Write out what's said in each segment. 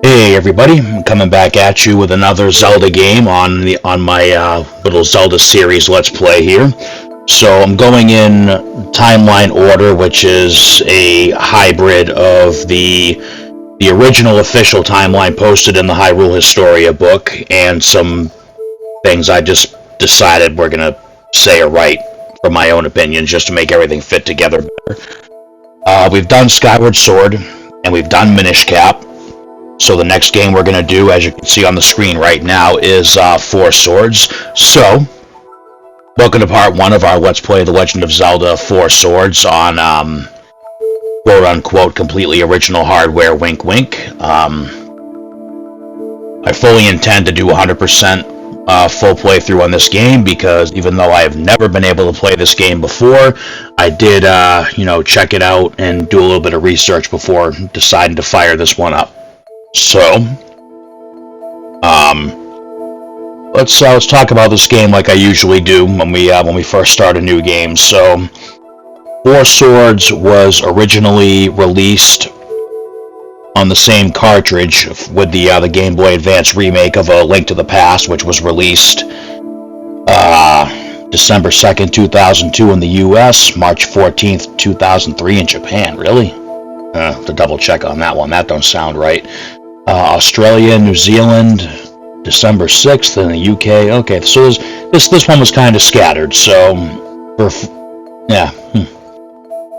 Hey everybody, I'm coming back at you with another Zelda game on my little Zelda series Let's Play here. So I'm going in timeline order, which is a hybrid of the original official timeline posted in the Hyrule Historia book and some things I just decided we're gonna say are right from my own opinion, just to make everything fit together better. We've done Skyward Sword and we've done Minish Cap. So the next game we're going to do, as you can see on the screen right now, is Four Swords. So, welcome to part 1 of our Let's Play The Legend of Zelda Four Swords on, quote-unquote, completely original hardware, wink wink. I fully intend to do 100% full playthrough on this game, because even though I have never been able to play this game before, I did, check it out and do a little bit of research before deciding to fire this one up. So, let's talk about this game like I usually do when we first start a new game. So, Four Swords was originally released on the same cartridge with the Game Boy Advance remake of A Link to the Past, which was released December 2nd, 2002 in the U.S., March 14th, 2003 in Japan. Really? To double check on that one. That don't sound right. Australia, New Zealand, December 6th, in the UK. Okay, so this one was kind of scattered. So,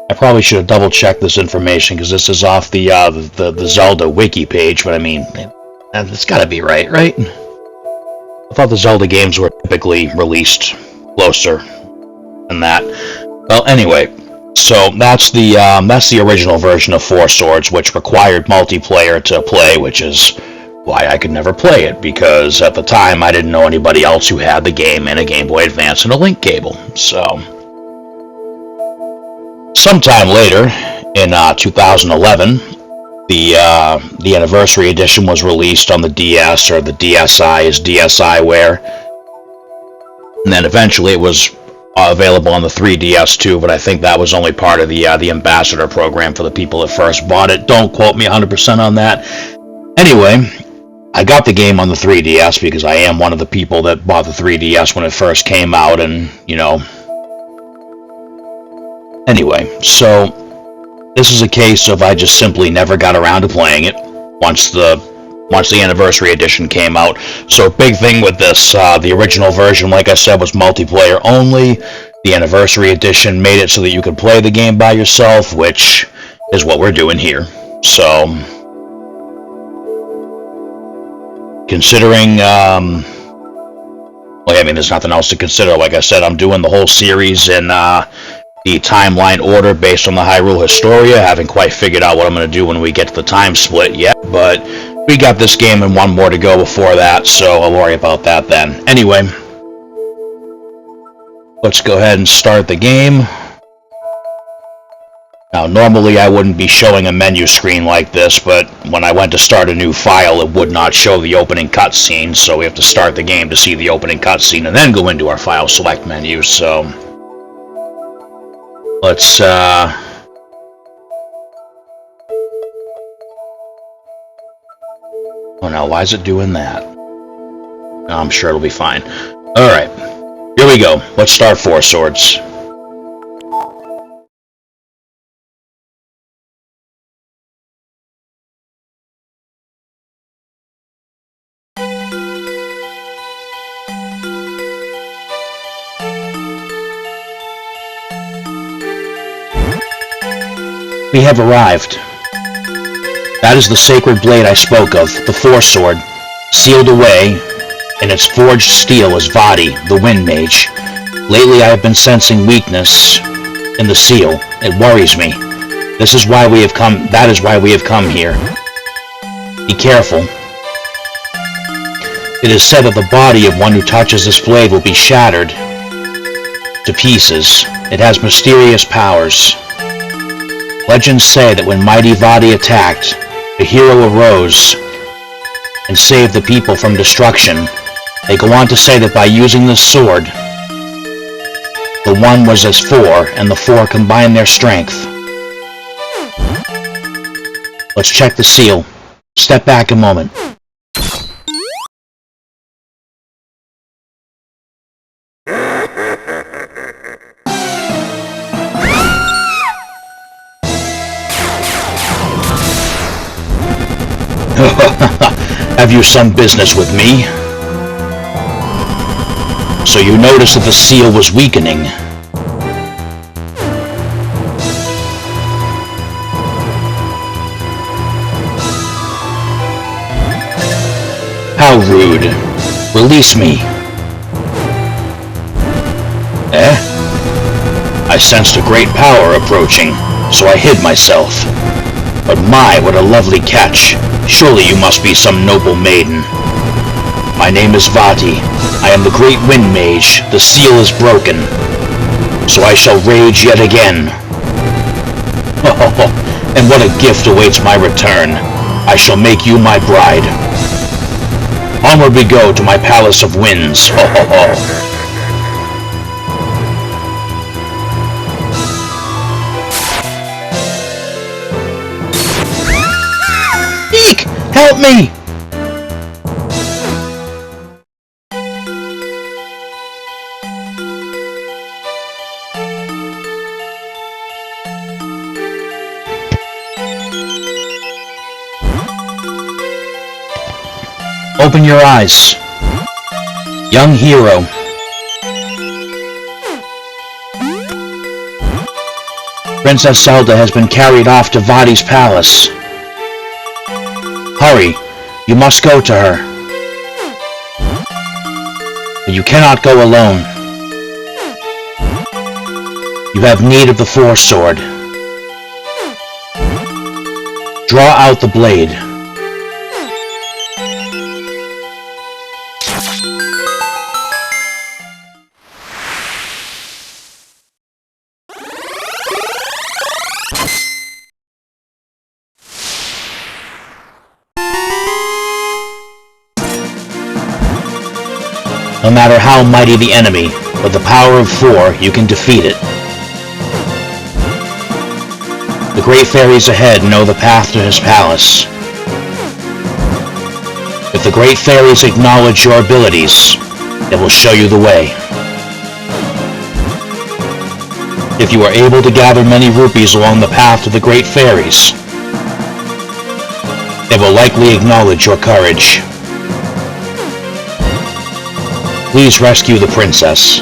I probably should have double checked this information, because this is off the Zelda wiki page. But I mean, it's got to be right? I thought the Zelda games were typically released closer than that. Well, anyway. So that's the original version of Four Swords, which required multiplayer to play, which is why I could never play it, because at the time I didn't know anybody else who had the game and a Game Boy Advance and a link cable. So sometime later in 2011, the anniversary edition was released on the DS, or the DSi is DSiWare, and then eventually it was available on the 3DS too, but I think that was only part of the ambassador program for the people that first bought it. Don't quote me 100% on that. Anyway, I got the game on the 3DS because I am one of the people that bought the 3DS when it first came out, and anyway, so this is a case of I just simply never got around to playing it once the anniversary edition came out. So big thing with this, the original version, like I said, was multiplayer only. The anniversary edition made it so that you could play the game by yourself, which is what we're doing here. So, considering, there's nothing else to consider. Like I said, I'm doing the whole series in the timeline order based on the Hyrule Historia. I haven't quite figured out what I'm going to do when we get to the time split yet, but we got this game and one more to go before that, so I'll worry about that then. Anyway, let's go ahead and start the game. Now, normally I wouldn't be showing a menu screen like this, but when I went to start a new file, it would not show the opening cutscene, so we have to start the game to see the opening cutscene and then go into our file select menu. So let's oh no, why is it doing that? No, I'm sure it'll be fine. Alright, here we go. Let's start Four Swords. We have arrived. That is the sacred blade I spoke of, the Four Sword. Sealed away in its forged steel is Vadi, the Wind Mage. Lately I have been sensing weakness in the seal. It worries me. That is why we have come here. Be careful. It is said that the body of one who touches this blade will be shattered to pieces. It has mysterious powers. Legends say that when mighty Vadi attacked, the hero arose and saved the people from destruction. They go on to say that by using this sword, the one was as four, and the four combined their strength. Let's check the seal. Step back a moment. Have you some business with me? So you noticed that the seal was weakening. How rude. Release me. Eh? I sensed a great power approaching, so I hid myself. But my, what a lovely catch. Surely you must be some noble maiden. My name is Vati. I am the great wind mage. The seal is broken. So I shall rage yet again. And what a gift awaits my return. I shall make you my bride. Onward we go to my palace of winds. Eek! Help me! Open your eyes. Young hero. Princess Zelda has been carried off to Vati's palace. Hurry, you must go to her. But you cannot go alone. You have need of the Force Sword. Draw out the blade. No matter how mighty the enemy, with the power of 4, you can defeat it. The great fairies ahead know the path to his palace. If the great fairies acknowledge your abilities, they will show you the way. If you are able to gather many rupees along the path to the great fairies, they will likely acknowledge your courage. Please rescue the princess.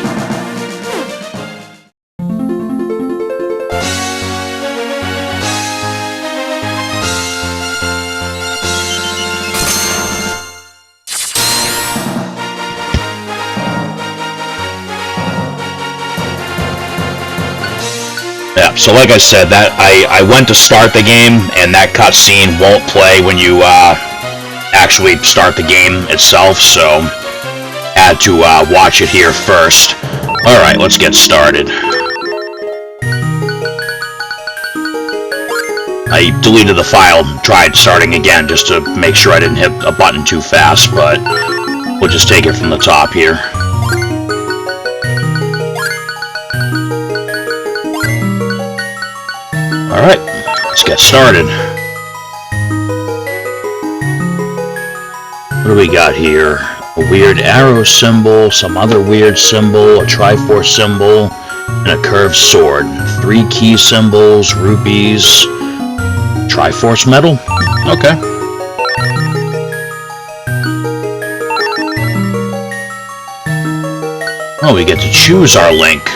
Yeah, so like I said, that I went to start the game, and that cutscene won't play when you actually start the game itself, so had to watch it here first. Alright, let's get started. I deleted the file, tried starting again just to make sure I didn't hit a button too fast, but we'll just take it from the top here. Alright, let's get started. What do we got here? A weird arrow symbol, some other weird symbol, a Triforce symbol, and a curved sword. 3 key symbols, rupees, Triforce medal? Okay. Oh, we get to choose our Link.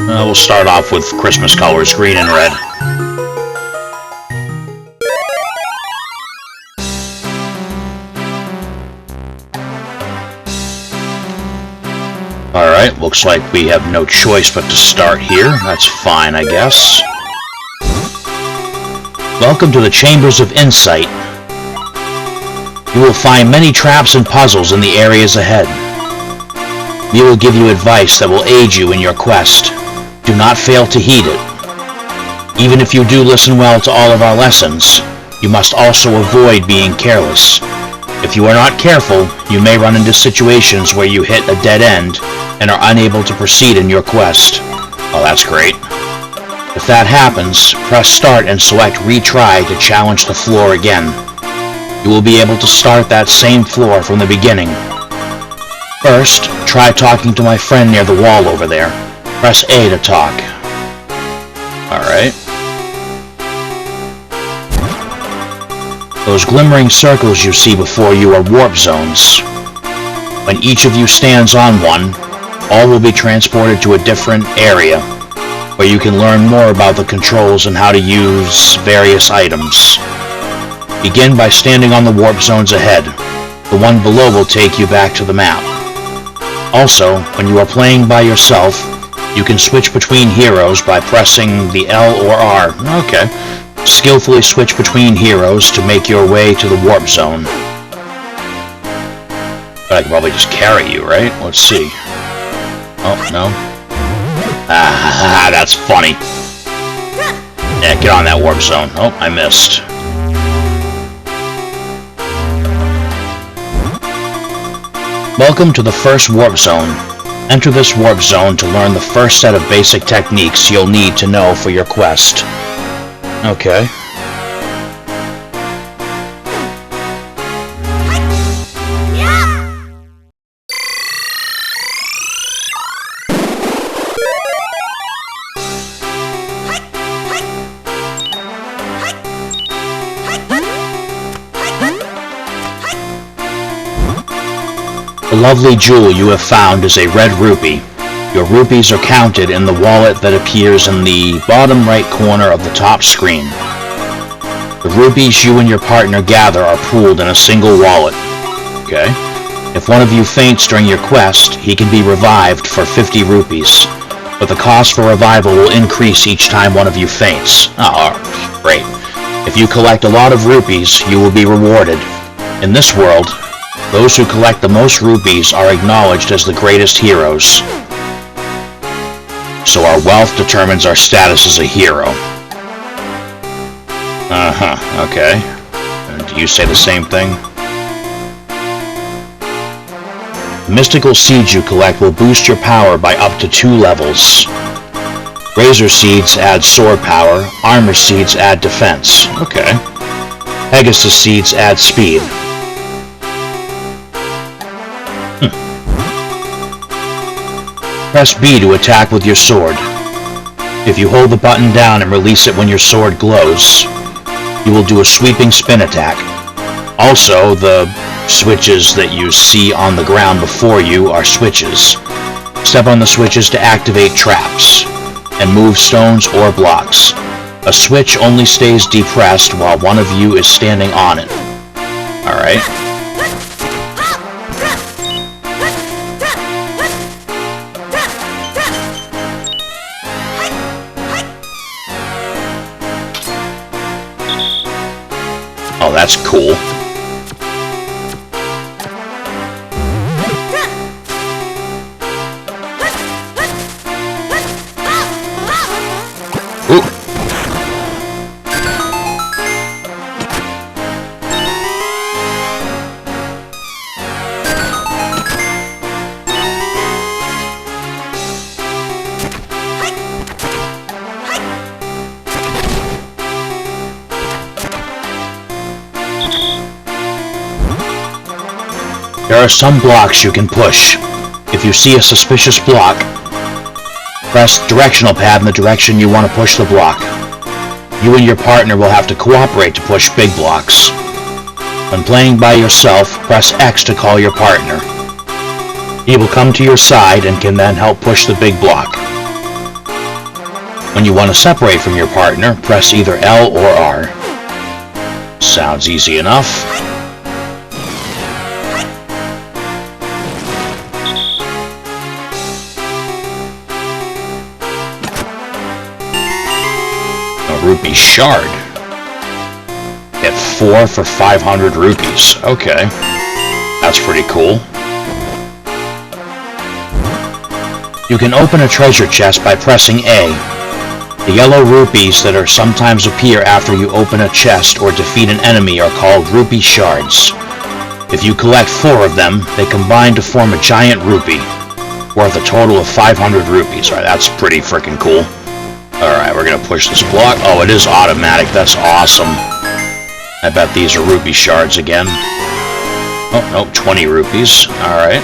We'll start off with Christmas colors, green and red. Alright, looks like we have no choice but to start here. That's fine, I guess. Welcome to the Chambers of Insight. You will find many traps and puzzles in the areas ahead. We will give you advice that will aid you in your quest. Do not fail to heed it. Even if you do listen well to all of our lessons, you must also avoid being careless. If you are not careful, you may run into situations where you hit a dead end and are unable to proceed in your quest. Oh, that's great. If that happens, press start and select retry to challenge the floor again. You will be able to start that same floor from the beginning. First, try talking to my friend near the wall over there. Press A to talk. Alright. Those glimmering circles you see before you are warp zones. When each of you stands on one, all will be transported to a different area, where you can learn more about the controls and how to use various items. Begin by standing on the warp zones ahead. The one below will take you back to the map. Also, when you are playing by yourself, you can switch between heroes by pressing the L or R. Okay. Skillfully switch between heroes to make your way to the warp zone. But I can probably just carry you, right? Let's see. Oh, no. Ah, that's funny. Yeah, get on that warp zone. Oh, I missed. Welcome to the first warp zone. Enter this warp zone to learn the first set of basic techniques you'll need to know for your quest. Okay. The lovely jewel you have found is a red rupee. Your rupees are counted in the wallet that appears in the bottom right corner of the top screen. The rupees you and your partner gather are pooled in a single wallet. Okay. If one of you faints during your quest, he can be revived for 50 rupees. But the cost for revival will increase each time one of you faints. Oh, great. If you collect a lot of rupees, you will be rewarded. In this world, those who collect the most rupees are acknowledged as the greatest heroes. So our wealth determines our status as a hero. Uh-huh, okay. And do you say the same thing? The mystical seeds you collect will boost your power by up to 2 levels. Razor seeds add sword power, armor seeds add defense. Okay. Pegasus seeds add speed. Press B to attack with your sword. If you hold the button down and release it when your sword glows, you will do a sweeping spin attack. Also, the switches that you see on the ground before you are switches. Step on the switches to activate traps and move stones or blocks. A switch only stays depressed while one of you is standing on it. Alright. Oh, that's cool. Ooh. There are some blocks you can push. If you see a suspicious block, press directional pad in the direction you want to push the block. You and your partner will have to cooperate to push big blocks. When playing by yourself, press X to call your partner. He will come to your side and can then help push the big block. When you want to separate from your partner, press either L or R. Sounds easy enough. Rupee shard. Get 4 for 500 rupees. Okay. That's pretty cool. You can open a treasure chest by pressing A. The yellow rupees that are sometimes appear after you open a chest or defeat an enemy are called rupee shards. If you collect 4 of them, they combine to form a giant rupee, worth a total of 500 rupees. Alright, that's pretty freaking cool. Alright, we're gonna push this block. Oh, it is automatic. That's awesome. I bet these are rupee shards again. Oh, nope, 20 rupees. Alright.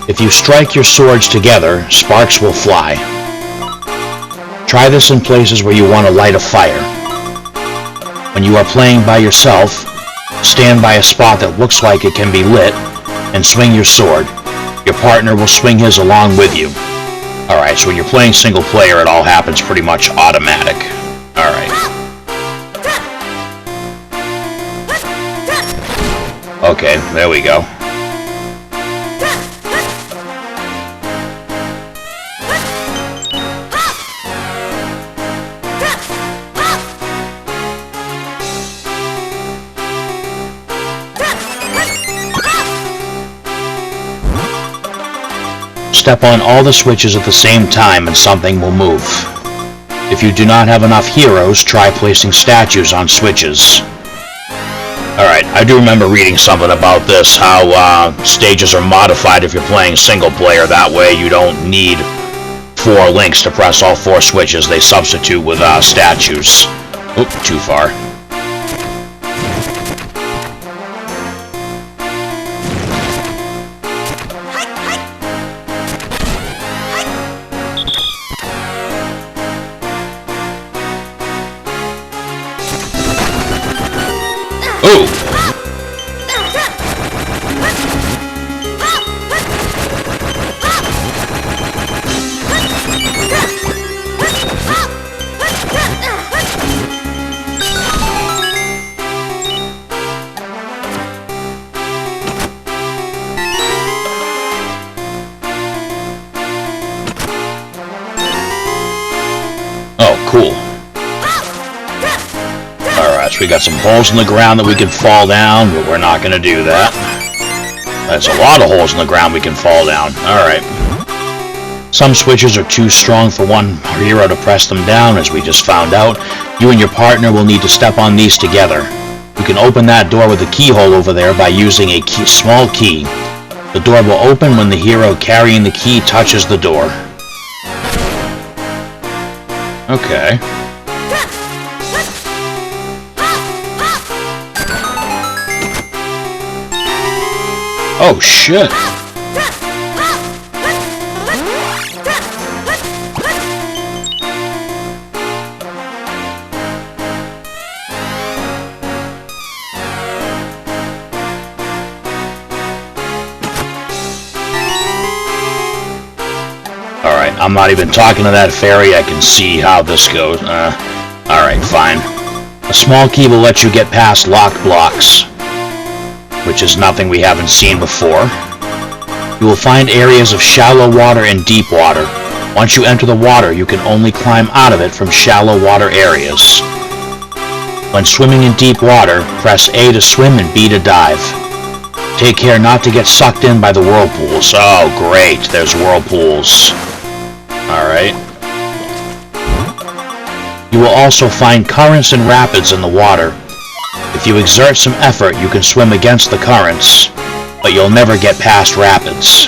If you strike your swords together, sparks will fly. Try this in places where you want to light a fire. When you are playing by yourself, stand by a spot that looks like it can be lit, and swing your sword. Your partner will swing his along with you. Alright, so when you're playing single player, it all happens pretty much automatic. Alright. Okay, there we go. Step on all the switches at the same time and something will move. If you do not have enough heroes, try placing statues on switches. Alright, I do remember reading something about this, how stages are modified if you're playing single player. That way you don't need 4 links to press all 4 switches. They substitute with statues. Oop, too far. Ooh! Oh, cool. Alright, so we got some holes in the ground that we can fall down, but we're not going to do that. There's a lot of holes in the ground we can fall down. Alright. Some switches are too strong for one hero to press them down, as we just found out. You and your partner will need to step on these together. You can open that door with a keyhole over there by using a small key. The door will open when the hero carrying the key touches the door. Okay. Oh, shit. Alright, I'm not even talking to that fairy. I can see how this goes. Alright, fine. A small key will let you get past locked blocks, which is nothing we haven't seen before. You will find areas of shallow water and deep water. Once you enter the water, you can only climb out of it from shallow water areas. When swimming in deep water, press A to swim and B to dive. Take care not to get sucked in by the whirlpools. Oh, great, there's whirlpools. Alright. You will also find currents and rapids in the water. If you exert some effort, you can swim against the currents, but you'll never get past rapids.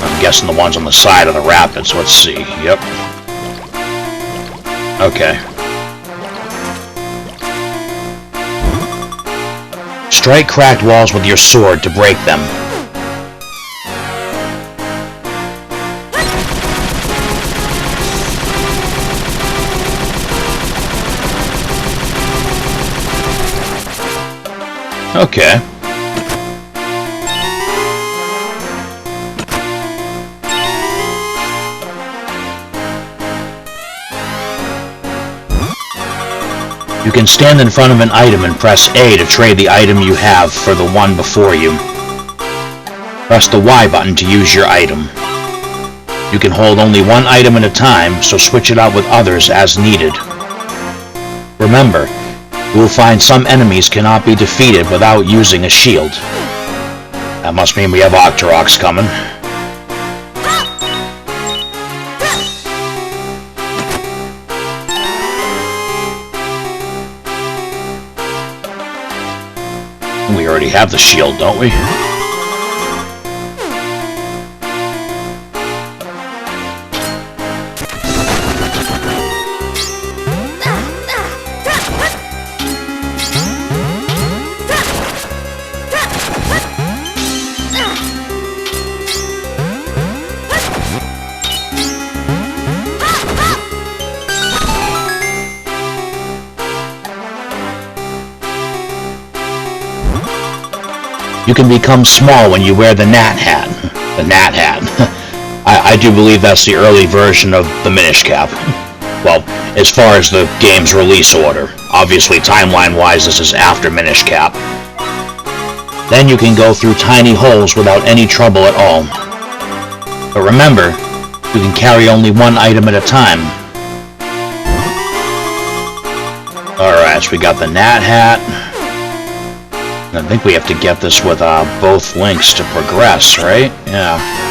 I'm guessing the ones on the side of the rapids. Let's see. Yep. Okay. Strike cracked walls with your sword to break them. Okay. You can stand in front of an item and press A to trade the item you have for the one before you. Press the Y button to use your item. You can hold only one item at a time, so switch it out with others as needed. Remember, you will find some enemies cannot be defeated without using a shield. That must mean we have Octoroks coming. We already have the shield, don't we? You can become small when you wear the Nat Hat. The Nat Hat. I do believe that's the early version of the Minish Cap. Well, as far as the game's release order. Obviously, timeline-wise, this is after Minish Cap. Then you can go through tiny holes without any trouble at all. But remember, you can carry only one item at a time. Alright, so we got the Nat Hat. I think we have to get this with both links to progress, right? Yeah.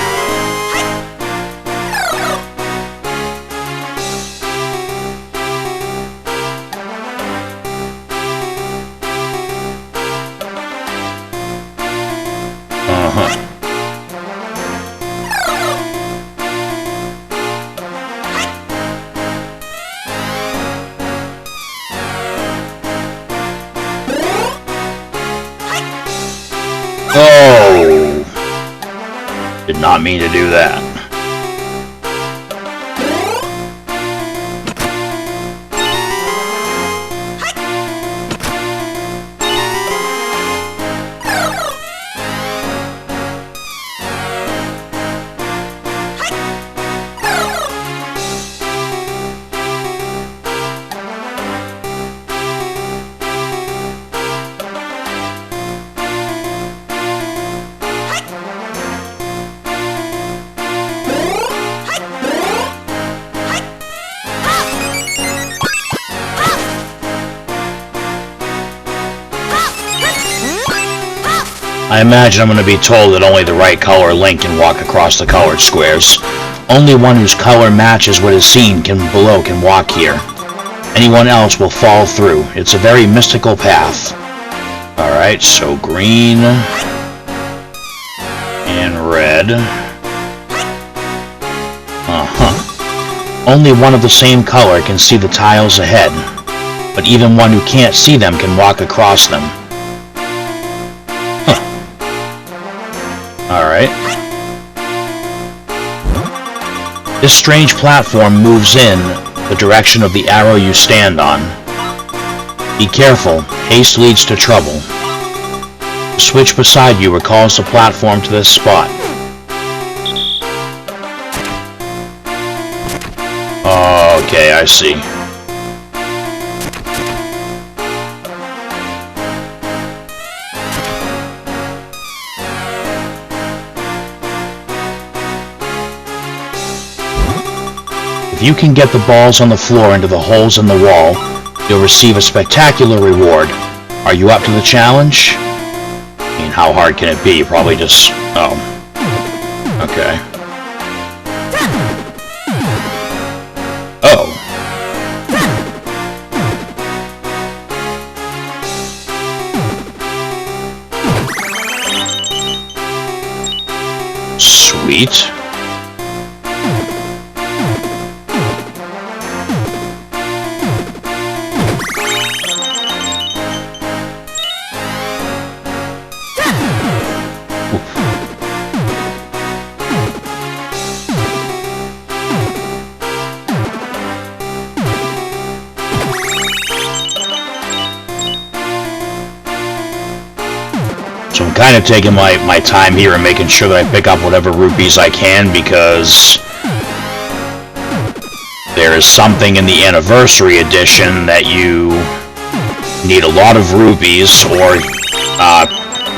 Oh! Did not mean to do that. I imagine I'm going to be told that only the right color Link can walk across the colored squares. Only one whose color matches what is seen below can walk here. Anyone else will fall through. It's a very mystical path. Alright, so green and red. Only one of the same color can see the tiles ahead, but even one who can't see them can walk across them. Alright. This strange platform moves in the direction of the arrow you stand on. Be careful, haste leads to trouble. The switch beside you recalls the platform to this spot. Okay, I see. If you can get the balls on the floor into the holes in the wall, you'll receive a spectacular reward. Are you up to the challenge? I mean, how hard can it be? Probably just... oh. Okay. Oh. Sweet. So I'm kind of taking my time here and making sure that I pick up whatever rupees I can, because there is something in the Anniversary Edition that you need a lot of rupees or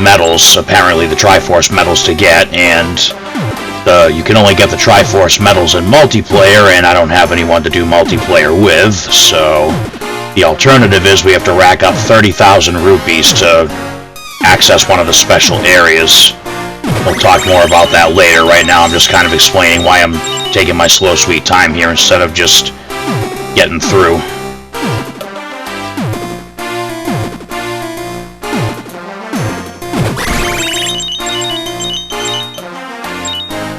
medals, apparently the Triforce medals, to get, and you can only get the Triforce medals in multiplayer, and I don't have anyone to do multiplayer with, so the alternative is we have to rack up 30,000 rupees to access one of the special areas. We'll talk more about that later. Right now I'm just kind of explaining why I'm taking my slow, sweet time here instead of just getting through.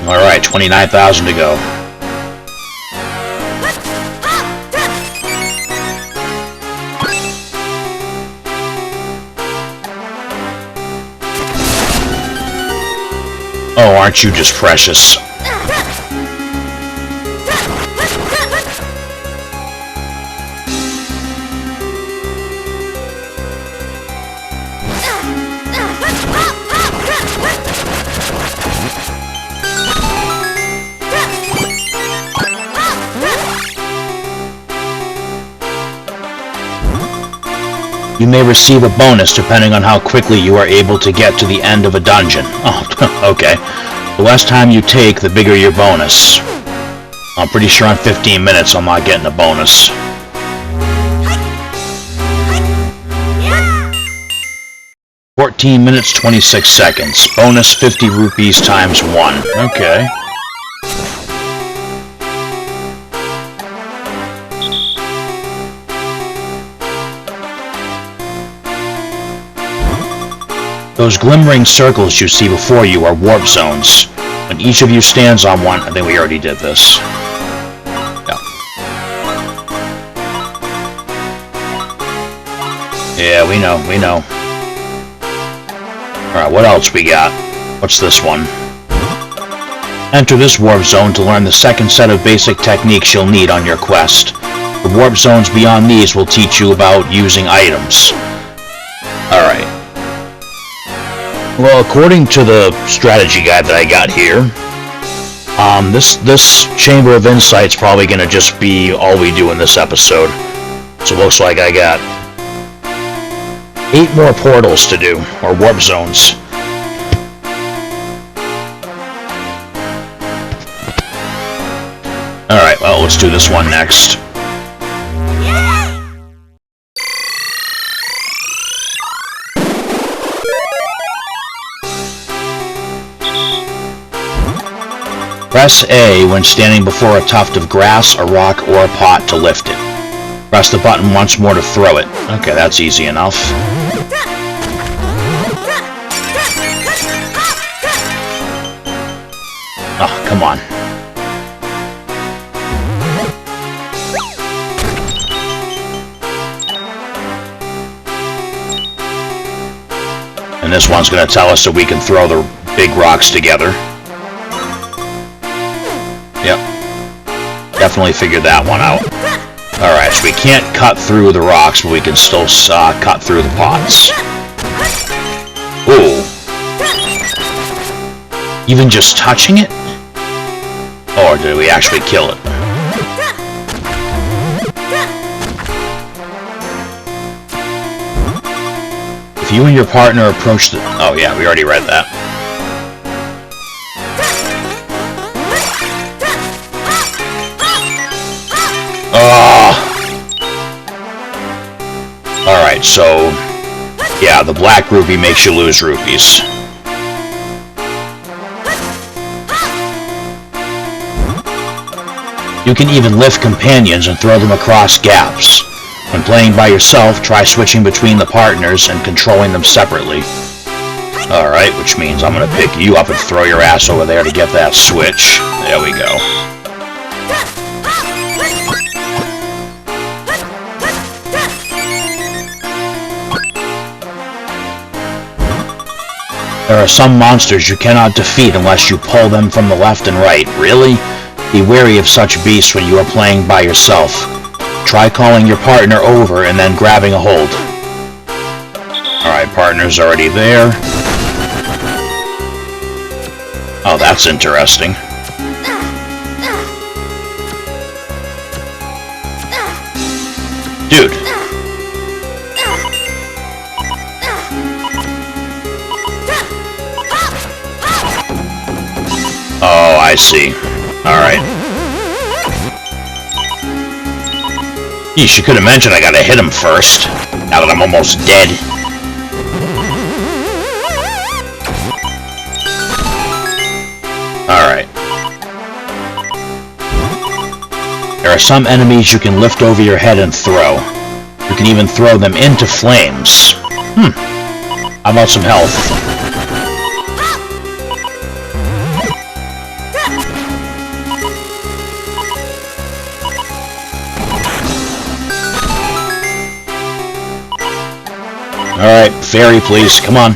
Alright, 29,000 to go. Oh, aren't you just precious? You may receive a bonus depending on how quickly you are able to get to the end of a dungeon. Oh, okay. The less time you take, the bigger your bonus. I'm pretty sure in 15 minutes I'm not getting a bonus. Yeah. 14 minutes, 26 seconds. Bonus 50 rupees times 1. Okay. Those glimmering circles you see before you are warp zones. When each of you stands on one, I think we already did this. Yeah, we know. Alright, what else we got? What's this one? Enter this warp zone to learn the second set of basic techniques you'll need on your quest. The warp zones beyond these will teach you about using items. Alright. Well, according to the strategy guide that I got here, this Chamber of Insight's probably going to just be all we do in this episode. So it looks like I got 8 more portals to do, or warp zones. Alright, well, let's do this one next. Press A when standing before a tuft of grass, a rock, or a pot to lift it. Press the button once more to throw it. Okay, that's easy enough. Oh, come on. And this one's going to tell us that we can throw the big rocks together. Yep. Definitely figured that one out. Alright, so we can't cut through the rocks, but we can still cut through the pots. Ooh. Even just touching it? Or did we actually kill it? If you and your partner approach the... Oh yeah, we already read that. Alright, so... yeah, the black rupee makes you lose rupees. You can even lift companions and throw them across gaps. When playing by yourself, try switching between the partners and controlling them separately. Alright, which means I'm gonna pick you up and throw your ass over there to get that switch. There we go. There are some monsters you cannot defeat unless you pull them from the left and right. Really? Be wary of such beasts when you are playing by yourself. Try calling your partner over and then grabbing a hold. Alright, partner's already there. Oh, that's interesting. Dude. Oh, I see. Alright. Yeesh, you could have mentioned I gotta hit him first, now that I'm almost dead. Alright. There are some enemies you can lift over your head and throw. You can even throw them into flames. How about some health? Alright, fairy, please, come on.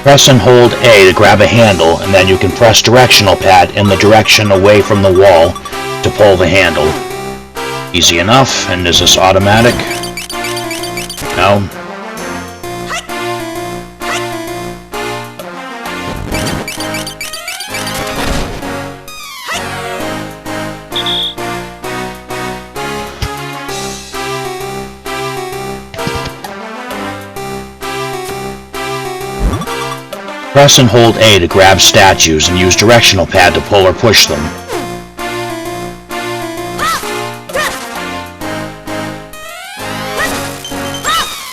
Press and hold A to grab a handle, and then you can press directional pad in the direction away from the wall to pull the handle. Easy enough, and is this automatic? No. Press and hold A to grab statues and use directional pad to pull or push them.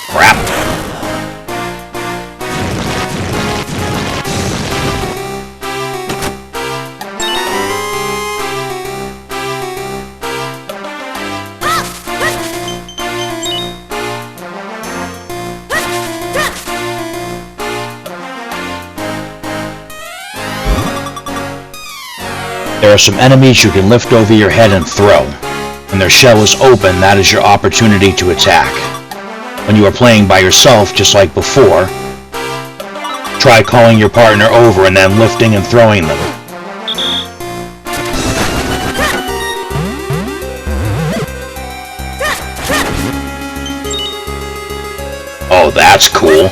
Crap. There are some enemies you can lift over your head and throw. When their shell is open, that is your opportunity to attack. When you are playing by yourself, just like before, try calling your partner over and then lifting and throwing them. Oh, that's cool.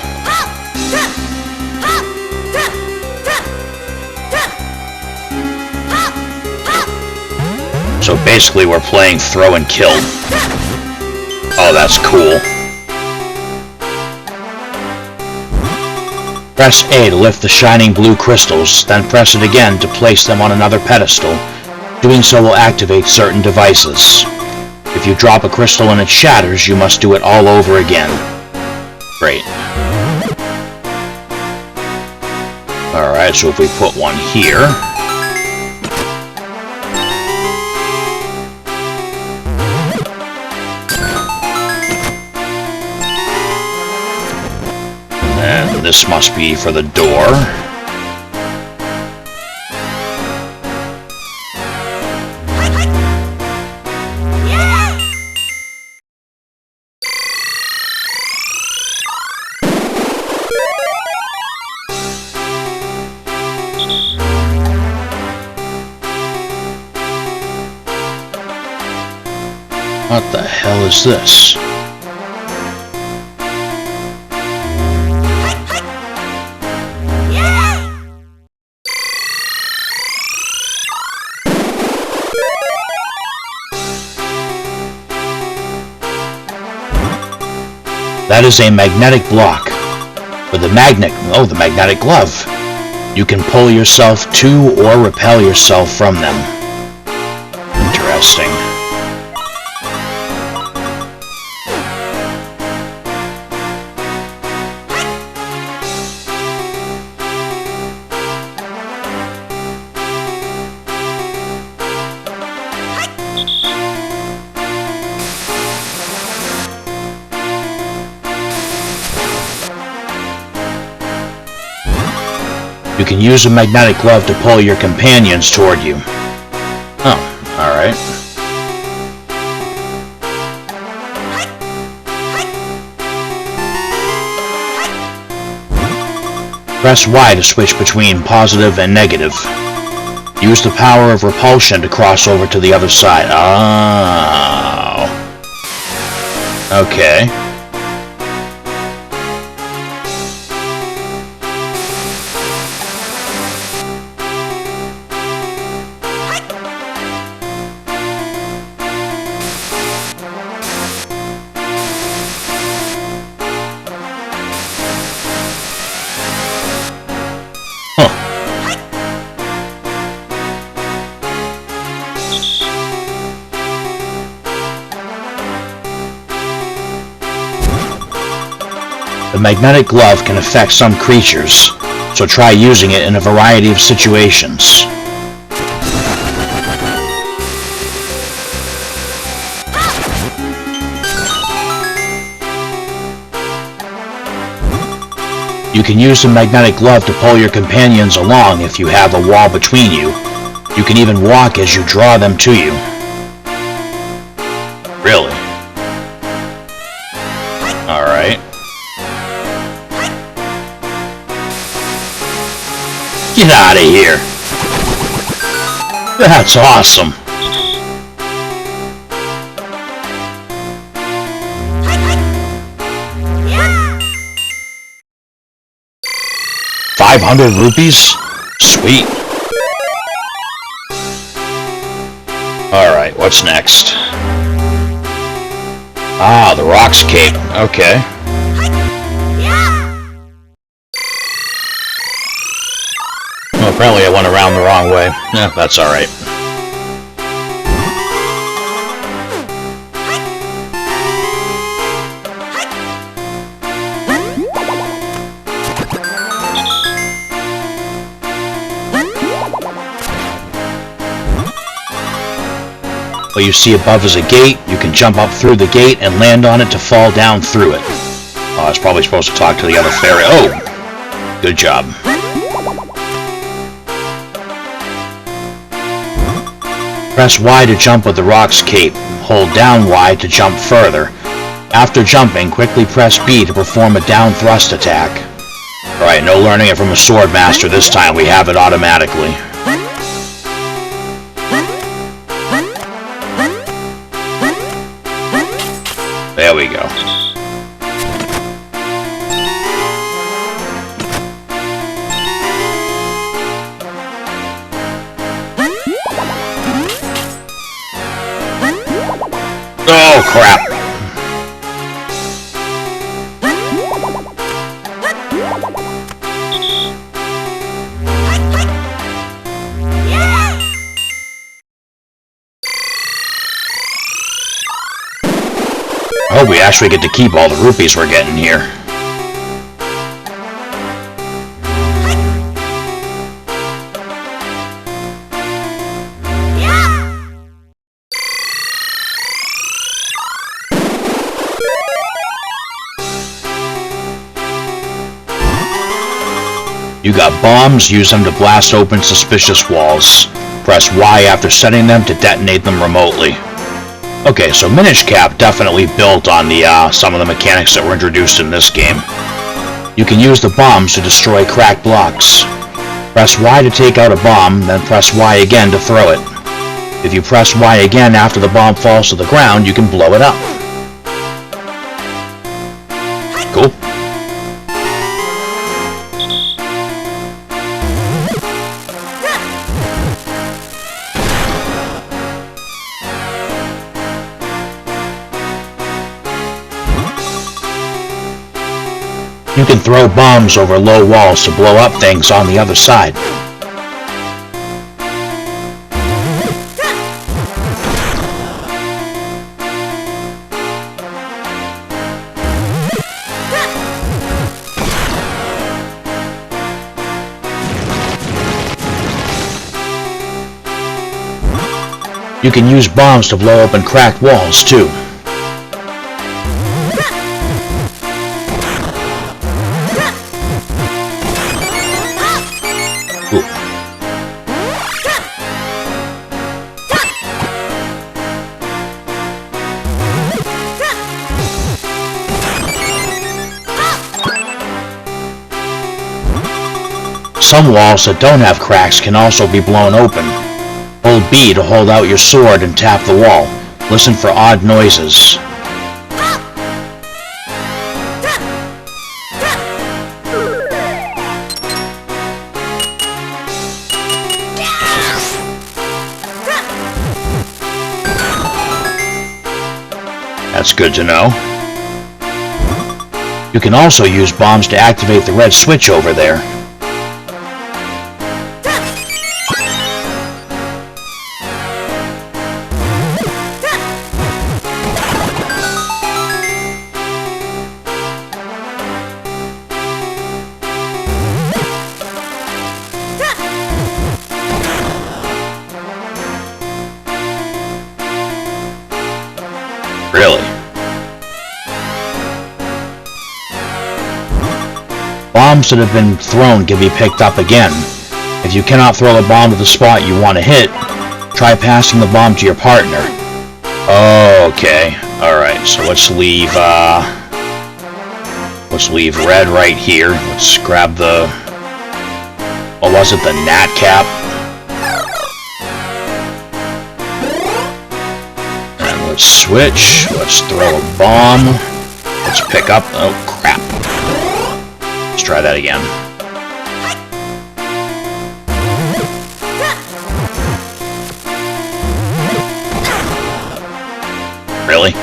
So basically we're playing throw and kill. Oh, that's cool. Press A to lift the shining blue crystals, then press it again to place them on another pedestal. Doing so will activate certain devices. If you drop a crystal and it shatters, you must do it all over again. Great. Alright, so if we put one here... and this must be for the door. What the hell is this? That is a magnetic block. With the the magnetic glove. You can pull yourself to or repel yourself from them. Interesting. You can use a magnetic glove to pull your companions toward you. Oh, alright. Press Y to switch between positive and negative. Use the power of repulsion to cross over to the other side. Oh. Okay. The magnetic glove can affect some creatures, so try using it in a variety of situations. You can use the magnetic glove to pull your companions along if you have a wall between you. You can even walk as you draw them to you. Really? Alright. Get out of here! That's awesome! ₹500? Sweet. Alright, what's next? Ah, the Rock's Cape. Okay. apparently I went around the wrong way. Yeah, that's alright. What you see above is a gate. You can jump up through the gate and land on it to fall down through it. Oh, I was probably supposed to talk to the other fairy. Oh! Good job. Press Y to jump with the rock's cape. Hold down Y to jump further. After jumping, quickly press B to perform a down thrust attack. Alright, no learning it from a sword master this time. We have it automatically. There we go. Oh, crap. I hope we actually get to keep all the rupees we're getting here. You got bombs, use them to blast open suspicious walls. Press Y after setting them to detonate them remotely. Okay, so Minish Cap definitely built on the some of the mechanics that were introduced in this game. You can use the bombs to destroy cracked blocks. Press Y to take out a bomb, then press Y again to throw it. If you press Y again after the bomb falls to the ground, you can blow it up. Cool. You can throw bombs over low walls to blow up things on the other side. You can use bombs to blow open cracked walls, too. Some walls that don't have cracks can also be blown open. Hold B to hold out your sword and tap the wall. Listen for odd noises. That's good to know. You can also use bombs to activate the red switch over there. Really? Bombs that have been thrown can be picked up again. If you cannot throw the bomb to the spot you want to hit, try passing the bomb to your partner. Okay. Alright, so let's leave red right here. Let's grab the... what was it? The Nat Cap? Let's switch. Let's throw a bomb. Let's pick up... oh, crap. Let's try that again. Really?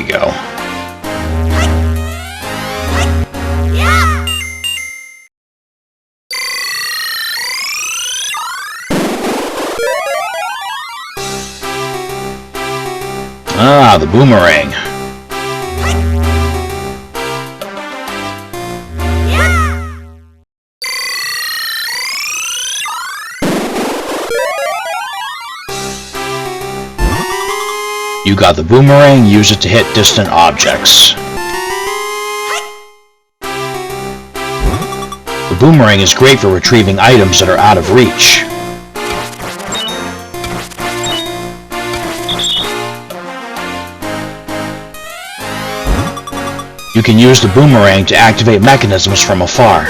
go. Ah, the boomerang. You got the boomerang, use it to hit distant objects. The boomerang is great for retrieving items that are out of reach. You can use the boomerang to activate mechanisms from afar.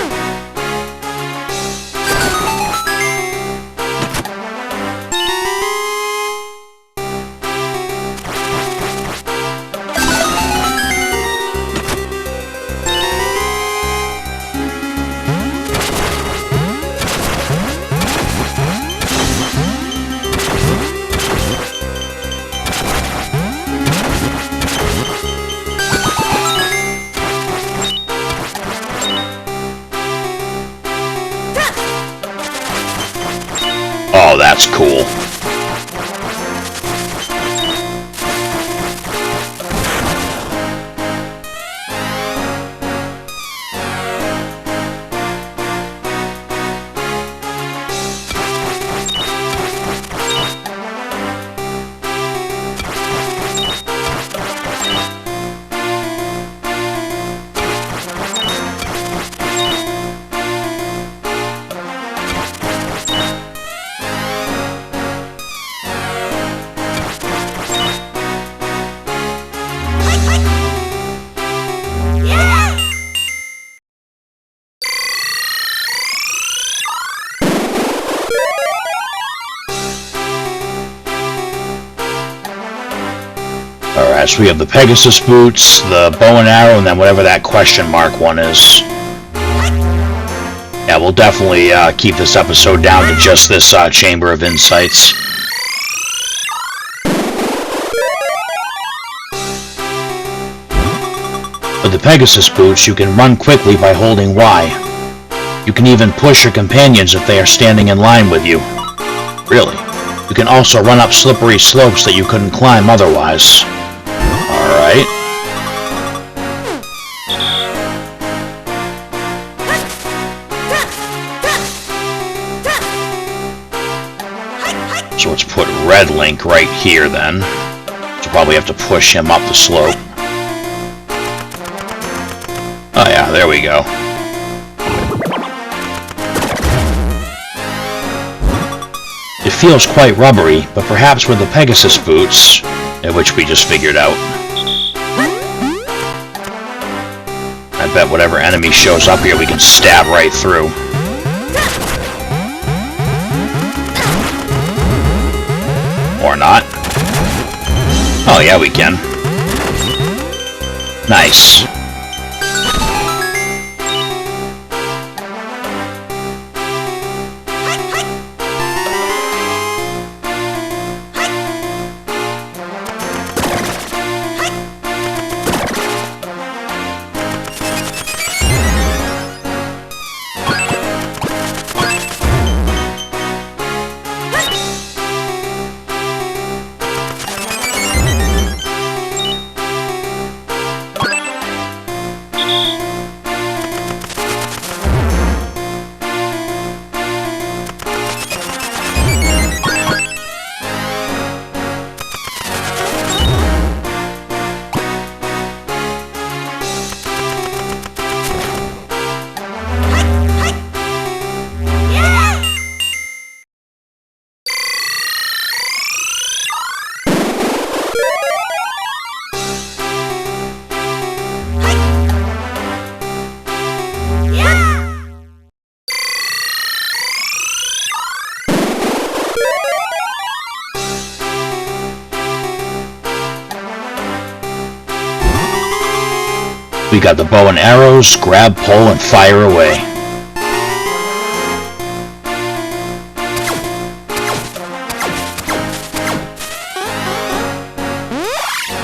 Oh, that's cool. Alright, so we have the Pegasus boots, the bow and arrow, and then whatever that question mark one is. Yeah, we'll definitely keep this episode down to just this Chamber of Insights. With the Pegasus boots, you can run quickly by holding Y. You can even push your companions if they are standing in line with you. Really. You can also run up slippery slopes that you couldn't climb otherwise. Alright. So let's put Red Link right here then. So probably have to push him up the slope. Oh yeah, there we go. It feels quite rubbery, but perhaps with the Pegasus boots, which we just figured out. I bet whatever enemy shows up here we can stab right through. Or not. Oh yeah, we can. Nice. We got the bow and arrows, grab, pull, and fire away.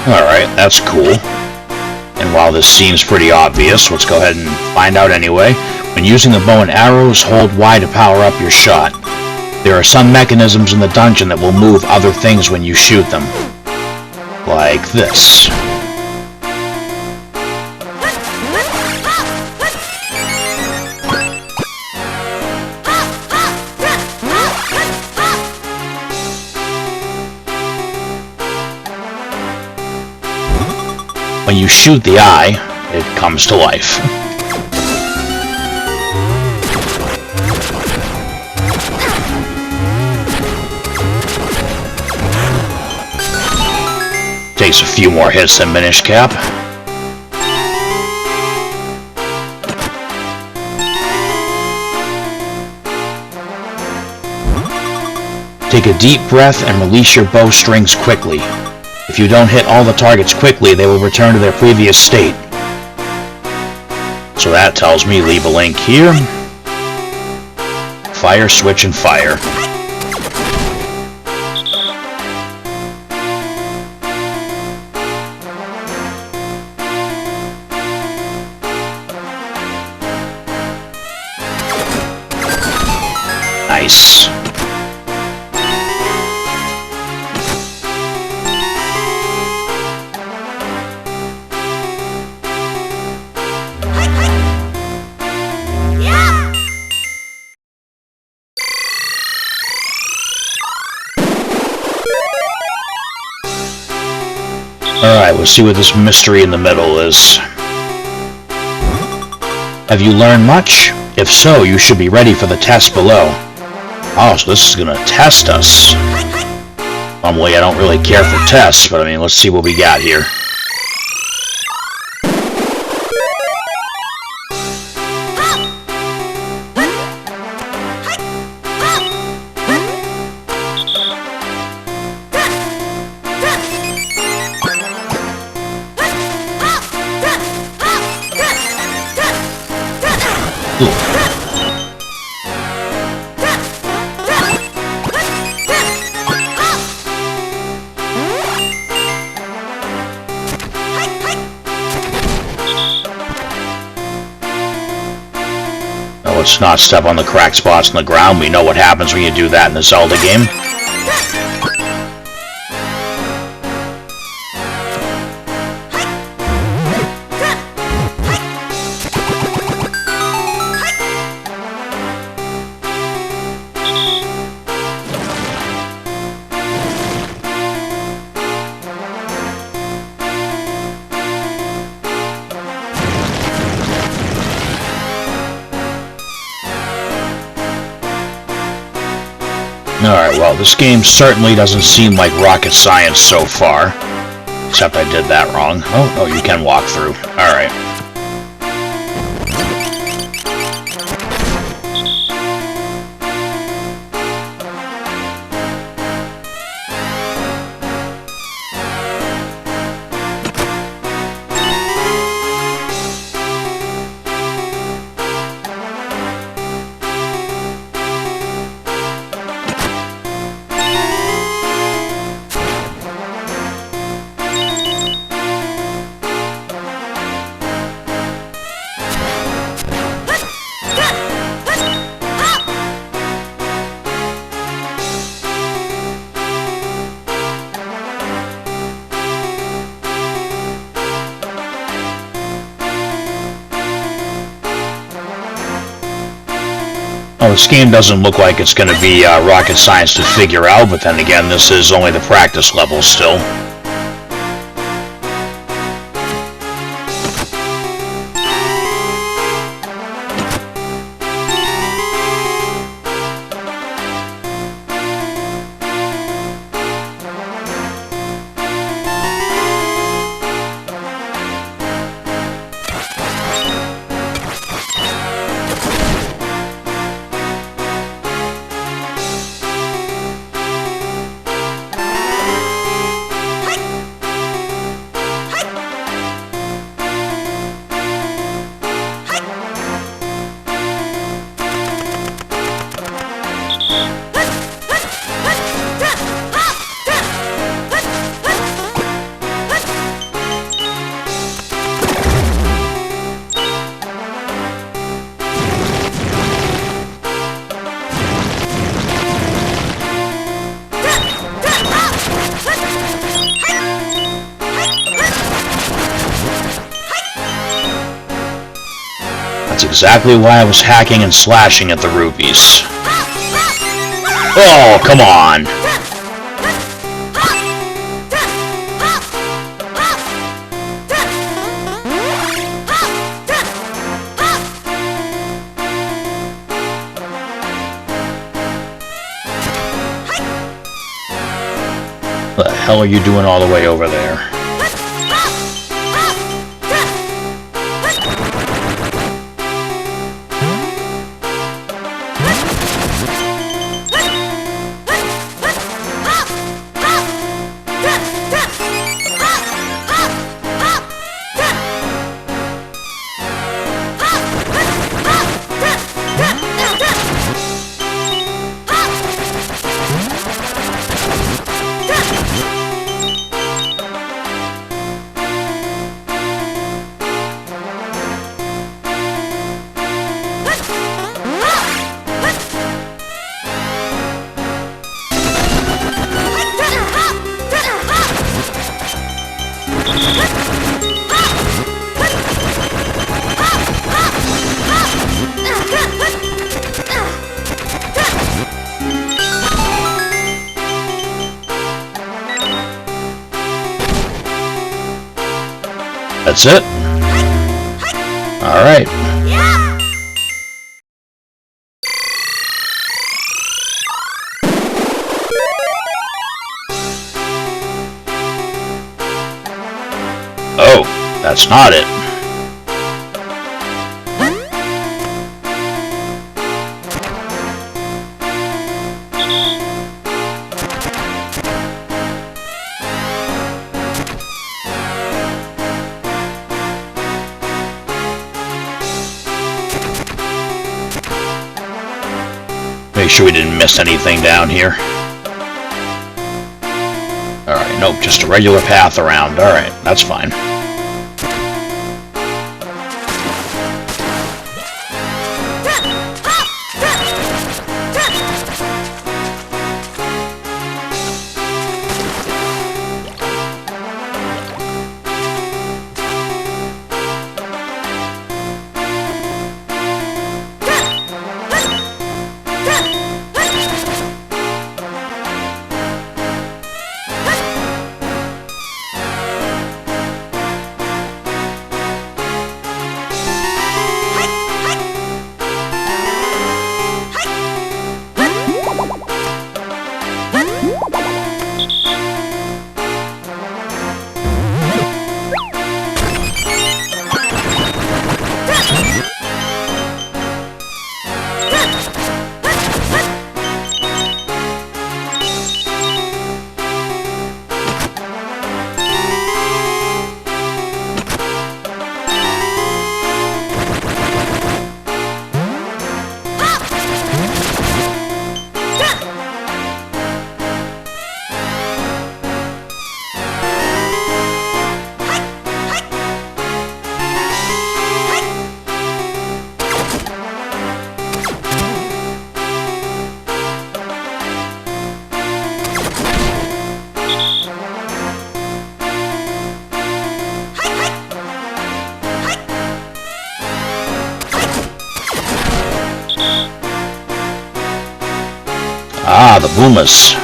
Alright, that's cool. And while this seems pretty obvious, let's go ahead and find out anyway. When using the bow and arrows, hold Y to power up your shot. There are some mechanisms in the dungeon that will move other things when you shoot them. Like this. When you shoot the eye, it comes to life. Takes a few more hits than Minish Cap. Take a deep breath and release your bowstrings quickly. If you don't hit all the targets quickly, they will return to their previous state. So that tells me leave a link here. Fire, switch, and fire. Nice. Alright, we'll see what this mystery in the middle is. Have you learned much? If so, you should be ready for the test below. Oh, so this is gonna test us. Normally I don't really care for tests, but I mean, let's see what we got here. Let's not step on the cracked spots in the ground. We know what happens when you do that in the Zelda game. Alright, well, this game certainly doesn't seem like rocket science so far. Except I did that wrong. Oh, you can walk through. Alright. Well, this game doesn't look like it's going to be rocket science to figure out, but then again, this is only the practice level still. exactly why I was hacking and slashing at the rupees. Oh, come on! What the hell are you doing all the way over there? That's it? Alright. Oh, that's not it. Make sure we didn't miss anything down here. Alright, nope, just a regular path around. Alright, that's fine. Ah, the boomers.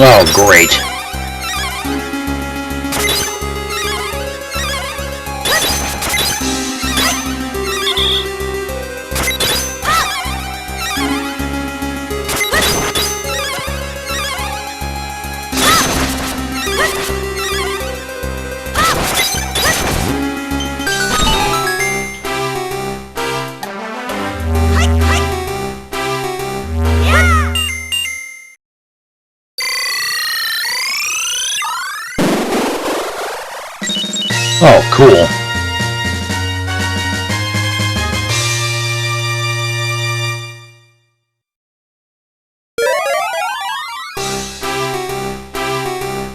Oh, great. Oh, cool.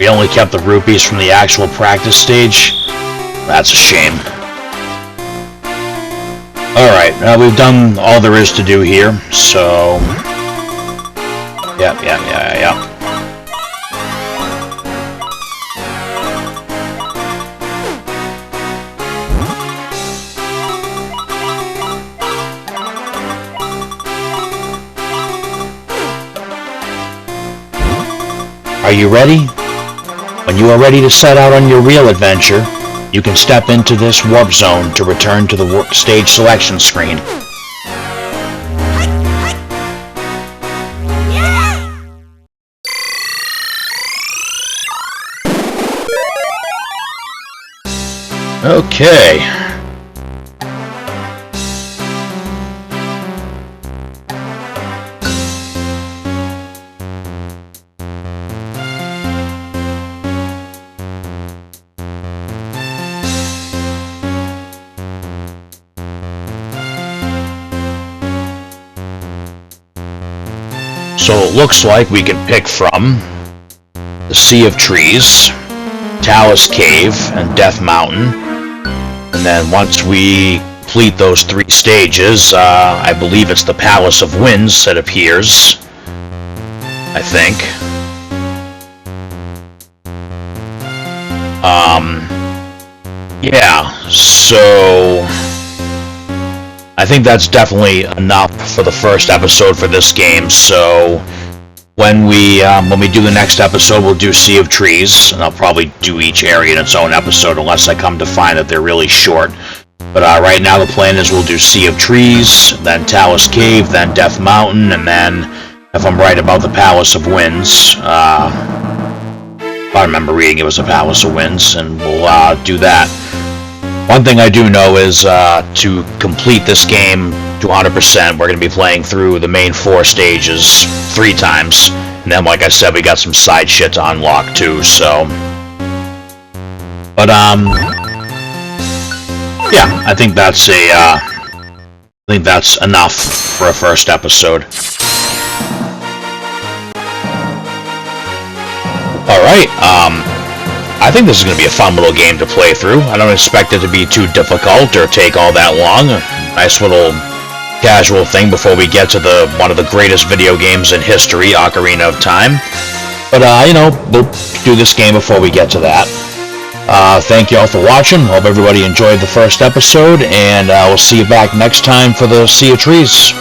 We only kept the rupees from the actual practice stage? That's a shame. Alright, we've done all there is to do here, so... Yep. Are you ready? When you are ready to set out on your real adventure, you can step into this warp zone to return to the stage selection screen. Okay. So it looks like we can pick from the Sea of Trees, Talus Cave, and Death Mountain. And then once we complete those 3 stages, I believe it's the Palace of Winds that appears. I think. Yeah, so I think that's definitely enough for the first episode for this game. So when we do the next episode, we'll do Sea of Trees, and I'll probably do each area in its own episode unless I come to find that they're really short. But right now the plan is we'll do Sea of Trees, then Talus Cave, then Death Mountain, and then, if I'm right about the Palace of Winds, I remember reading it was the Palace of Winds, and we'll do that. One thing I do know is to complete this game to 100%, we're going to be playing through the main 4 stages 3 times. And then, like I said, we got some side shit to unlock too, so... But, yeah, I think that's enough for a first episode. Alright, I think this is going to be a fun little game to play through. I don't expect it to be too difficult or take all that long. A nice little casual thing before we get to one of the greatest video games in history, Ocarina of Time. But, you know, we'll do this game before we get to that. Thank you all for watching. Hope everybody enjoyed the first episode, and we'll see you back next time for the Sea of Trees.